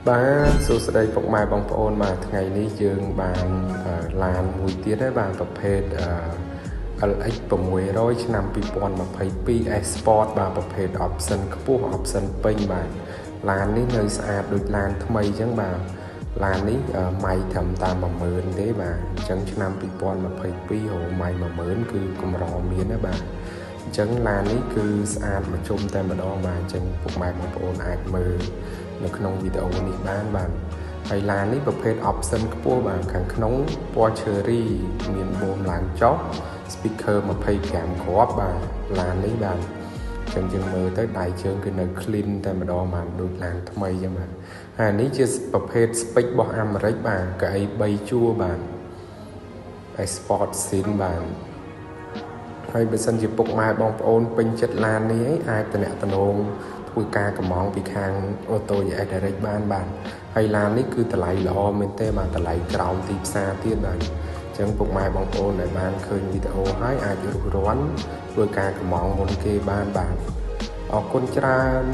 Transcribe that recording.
Bạn số đây phục mai bóng ôn mà ngày ní dương bàn làn mùi tiết đấy bàn tập phết LX của mùi rồi năm pipon mà phải pi export bàn tập phết option cấp option pin bàn làn ní nơi xa đôi làn thâm mây chẳng bàn làn ní mày thầm ta mà mượn thế bà chẳng năm pipon mà phải pi hồ mày mà mượn cứ cùng rò miếng đó bà chẳng làn ní cứ xa mà chung tay mà đo mà chẳng phục mai bóng ôn ai mơនៅក្នុងវីដេអូនេះបានហើយឡាននេះប្រភេទ option ខ្ពស់បាទខាងក្នុងពណ៌ cherry មានបូមឡើងចុះ speaker 25 គ្រាប់បាទឡាននេះបាទចឹងយើងមើលទៅដៃជើងគឺនៅ clean តែម្ដងបាទដូចឡានថ្មីចឹងបាទហើយនេះជាប្រភេទ spec របស់អាមេរិកបាទកៅអី3ជួរបាទ export scene បាទហើយបើសិនជាពុកម៉ែបងប្អូនពេញចិត្តឡាននេះអាចតំណតំណងធ្វើការកំងពីខាងអូតូយេដរិចបានហើយឡាននេះគឺតម្លៃល្អមែនទេបាទតម្លៃក្រោមទីផ្សារទៀតបាទអញ្ចឹងពុកម៉ែបងប្អូនដែលបានឃើញវីដេអូហើយអាចរុះរាន់ធ្វើការកំងមុនគេបានបាទអរគុណច្រើន